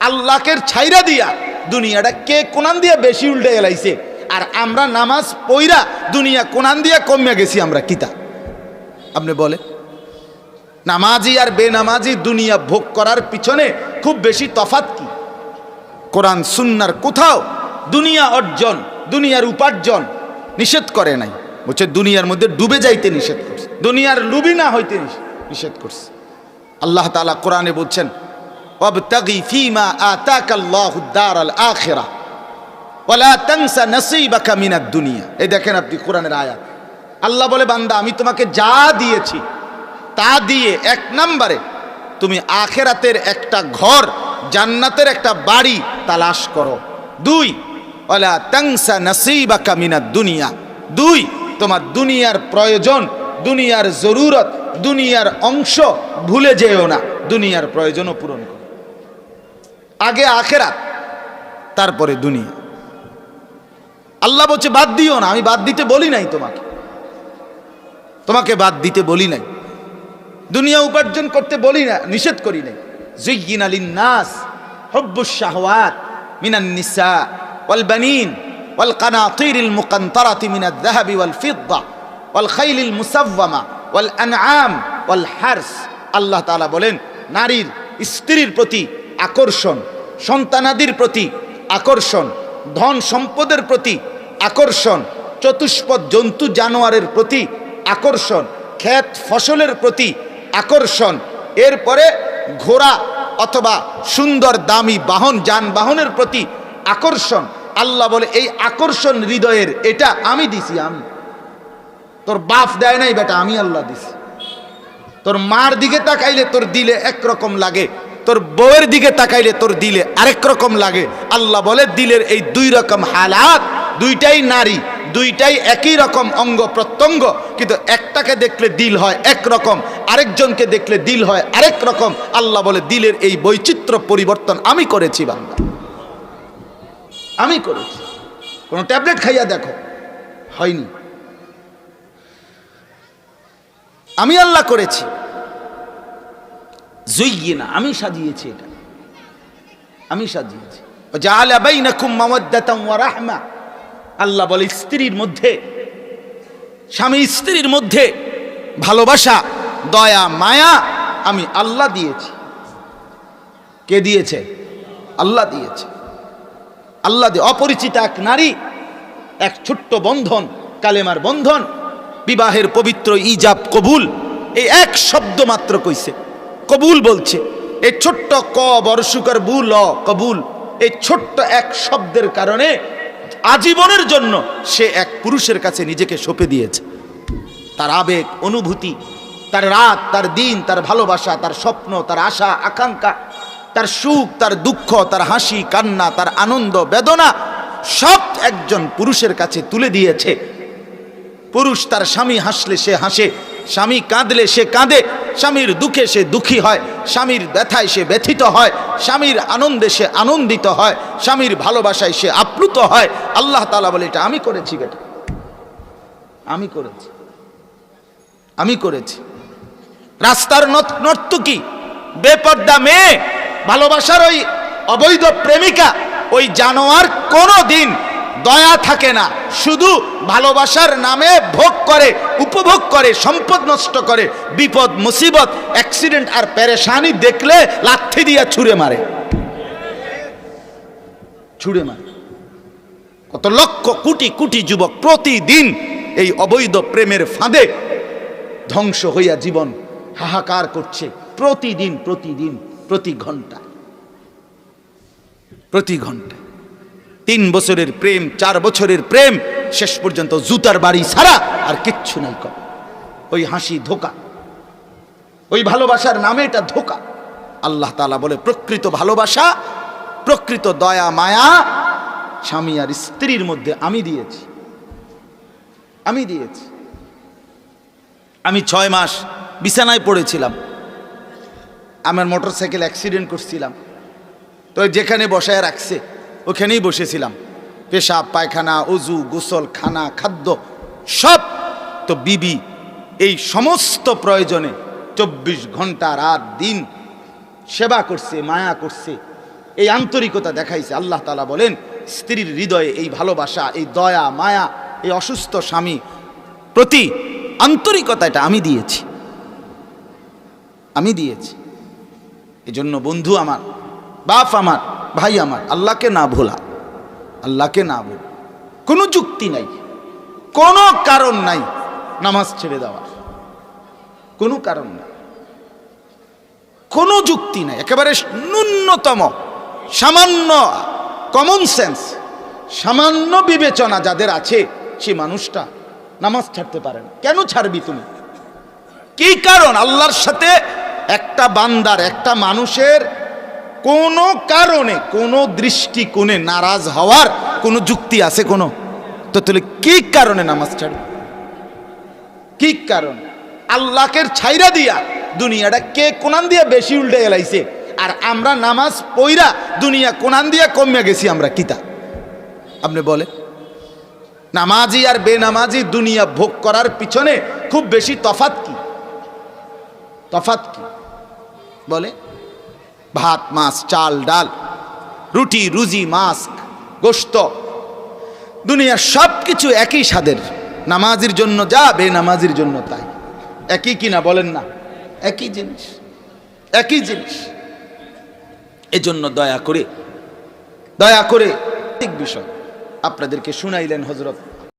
আল্লাহকে ছাইরা দিয়া দুনিয়াটা কে কোনান দিয়া বেশি উল্টে গেলাইছে, আর আমরা নামাজ পইরা দুনিয়া কোনান দিয়া কমে গেছি আমরা কিতা? আপনি বলে নামাজি আর বেনামাজি দুনিয়া ভোগ করার পিছনে খুব বেশি তফাৎ কি? কোরআন সুন্নাহর কোথাও দুনিয়া অর্জন, দুনিয়ার উপার্জন নিষেধ করে নাই, বলছে দুনিয়ার মধ্যে ডুবে যাইতে নিষেধ করছে, দুনিয়ার লুবি না হইতে নিষেধ করছে। আল্লাহ তাআলা কোরআনে বলছেন ওয়াবতাগি ফীমা আতাকাল্লাহুদ দারাল আখিরাহ ওয়ালা তানসা নসীবাকা মিনাদ দুনিয়া। এই দেখেন আপনি কোরআনের আয়াত, আল্লাহ বলে বান্দা আমি তোমাকে যা দিয়েছি তা দিয়ে এক নম্বরে তুমি আখিরাতের একটা ঘর, জান্নাতের একটা বাড়ি তালাশ করো। দুই, ওয়ালা তানসা নসীবাকা মিনাদ দুনিয়া, দুই তোমার দুনিয়ার প্রয়োজন, দুনিয়ার জরুরত, দুনিয়ার অংশ ভুলে যেও না, দুনিয়ার প্রয়োজনও পূরণ করো। আগে আখিরাত তারপরে দুনিয়া। আল্লাহ বলছে বাদ দিও না, আমি বাদ দিতে বলি নাই তোমাকে বাদ দিতে বলি নাই, দুনিয়া উপার্জন করতে বলি না, নিষেধ করি নাই। যুয়্যিনা লিন-নাস হুব্বুশ শাহওয়াত মিনান নিসা ওয়াল বানিন ওয়াল কানাতিরিল মুকানতারাতি মিনাদ যাহাবি ওয়াল ফিদ্দা ওয়াল খাইলিল মুসাওয়ামা ওয়াল আনআম ওয়াল হারস। আল্লাহ তাআলা বলেন নারীর স্ত্রীর প্রতি আকর্ষণ, সন্তানাদির প্রতি আকর্ষণ, ধন সম্পদের প্রতি আকর্ষণ, চতুষ্পদ জন্তু জানোয়ারের প্রতি আকর্ষণ, ক্ষেত ফসলের প্রতি আকর্ষণ, এরপরে ঘোড়া অথবা সুন্দর দামি বাহন যানবাহনের প্রতি আকর্ষণ। আল্লাহ বলে এই আকর্ষণ হৃদয়ের এটা আমি দিছি, আমি, তোর বাপ দেয় নাই বেটা, আমি আল্লাহ দিছি। তোর মার দিকে তাকাইলে তোর দিলে একরকম লাগে, তোর বউয়ের দিকে তাকাইলে তোর দিলে আরেক রকম লাগে। আল্লাহ বলে দিলের এই দুই রকম হালাত, দুইটাই নারী, দুইটাই একই রকম অঙ্গ প্রত্যঙ্গ, কিন্তু একটাকে দেখলে দিল হয় একরকম, আরেকজনকে দেখলে দিল হয় আরেক রকম। আল্লাহ বলে দিলের এই বৈচিত্র্য পরিবর্তন আমি করেছি বান্দা, আমি করেছি। কোন ট্যাবলেট খাইয়া দেখো, হয়নি, আমি আল্লাহ করেছি। যুয়্যিনা, আমি সাজিয়েছি, এটা আমি সাজিয়েছি। জাআলা বাইনাকুম মাওয়াদ্দাতান ওয়া রাহমা। আল্লাহ বলে স্ত্রীর মধ্যে, স্বামী স্ত্রীর মধ্যে ভালোবাসা, দয়া, মায়া আমি আল্লাহ দিয়েছি। কে দিয়েছে? আল্লাহ দিয়েছে। আল্লাহ দিয়ে অপরিচিত এক নারী, এক ছোট্ট বন্ধন, কালেমার বন্ধন, বিবাহের পবিত্র ইজাব কবুল, এই এক শব্দ মাত্র কইছে, কবুল বলছে। এই ছোট্ট ক বর্ষুকার বুল কবুল, এই ছোট্ট এক শব্দের কারণে আজীবনের জন্য সে এক পুরুষের কাছে নিজেকে সঁপে দিয়েছে। তার আবেগ, অনুভূতি, তার রাত, তার দিন, তার ভালোবাসা, তার স্বপ্ন, তার আশা আকাঙ্ক্ষা, তার সুখ, তার দুঃখ, তার হাসি কান্না, তার আনন্দ বেদনা সব একজন পুরুষের কাছে তুলে দিয়েছে। পুরুষ তার স্বামী হাসলে সে হাসে, স্বামী কাঁদলে সে কাঁদে, স্বামীর দুঃখে সে দুঃখী হয়, স্বামীর ব্যথায় সে ব্যথিত হয়, স্বামীর আনন্দে সে আনন্দিত হয়, স্বামীর ভালোবাসায় সে আপ্লুত হয়। আল্লাহ তাআলা বলে এটা আমি করেছি বেটা, আমি করেছি, আমি করেছি। রাস্তার নর্তকী, বেপর্দা মেয়ে, ভালোবাসার ওই অবৈধ প্রেমিকা, ওই জানোয়ার কোনো দিন দয়া থাকে না, শুধু ভালোবাসার নামে ভোগ করে, উপভোগ করে, সম্পদ নষ্ট করে, বিপদ মুসিবত অ্যাক্সিডেন্ট আর পেরেশানি দেখলে লাথি দিয়া ছুঁড়ে মারে, ছুঁড়ে মারে। কত লক্ষ কোটি কোটি যুবক প্রতিদিন এই অবৈধ প্রেমের ফাঁদে ধ্বংস হইয়া জীবন হাহাকার করছে, প্রতিদিন প্রতিদিন, প্রতি ঘন্টা, প্রতি ঘন্টা। 3 বছরের প্রেম, 4 বছরের প্রেম, শেষ পর্যন্ত জুতার বাড়ি ছাড়া আর কিচ্ছু নাই। কম ওই হাসি ধোকা, ওই ভালোবাসার নামে এটা ধোকা। আল্লাহ তাআলা বলে প্রকৃত ভালোবাসা, প্রকৃত দয়া মায়া স্বামী আর স্ত্রীর মধ্যে আমি দিয়েছি, আমি দিয়েছি। আমি 6 মাস বিছানায় পড়েছিলাম, আমার মোটরসাইকেল অ্যাক্সিডেন্ট করছিলাম, তো যেখানে বসায় রাখছে ওখানেই বসেছিলাম। পেশাব পায়খানা, অজু, গোসল, খানা, খাদ্য সব তো বিবি এই সমস্ত প্রয়োজনে 24 ঘন্টা রাত দিন সেবা করছে, মায়া করছে, এই আন্তরিকতা দেখাইছে। আল্লাহ তাআলা বলেন, স্ত্রীর হৃদয়ে এই ভালোবাসা, এই দয়া মায়া, এই অসুস্থ স্বামী প্রতি আন্তরিকতা, এটা আমি দিয়েছি, আমি দিয়েছি। এজন্য বন্ধু আমার, বাপ আমার, ভাই আমার, আল্লাহকে না ভোলা, আল্লাহকে না ভোলা। কোনো যুক্তি নাই, কোনো কারণ নাই নামাজ ছেড়ে দেওয়ার, কোনো কারণ নাই, কোনো যুক্তি নাই। একেবারে ন্যূনতম সামান্য কমন সেন্স, সামান্য বিবেচনা যাদের আছে, সে মানুষটা নামাজ ছাড়তে পারে না। কেন ছাড়বি তুমি? কি কারণ? আল্লাহর সাথে একটা বান্দার, একটা মানুষের কোনো কারণে, কোনো দৃষ্টিকোণে নারাজ হওয়ার কোনো যুক্তি আছে কোনো? তো তাহলে কি কারণে নামাজ ছাড়বে? কি কারণ? আল্লাহকে ছাইরা দিয়া দুনিয়াটা কে কোনান দিয়া বেশি উল্টে গেলাইছে, আর আমরা নামাজ পইরা দুনিয়া কোনান দিয়া কমে গেছি আমরা। কিতা আপনি বলে? নামাজি আর বেনামাজি দুনিয়া ভোগ করার পিছনে খুব বেশি তফাৎ কি? তফাৎ কি বলে? ভাত মাছ চাল ডাল, রুটি রুজি মাছ গোশত, দুনিয়ার সব কিছু একই স্বাদের। নামাজির জন্য যা, বেনামাজির জন্য তাই। একই কিনা বলেন না? একই জিনিস, একই জিনিস। এজন্য দয়া করে, দয়া করে ঠিক বিষয় আপনাদেরকে শুনাইলেন হযরত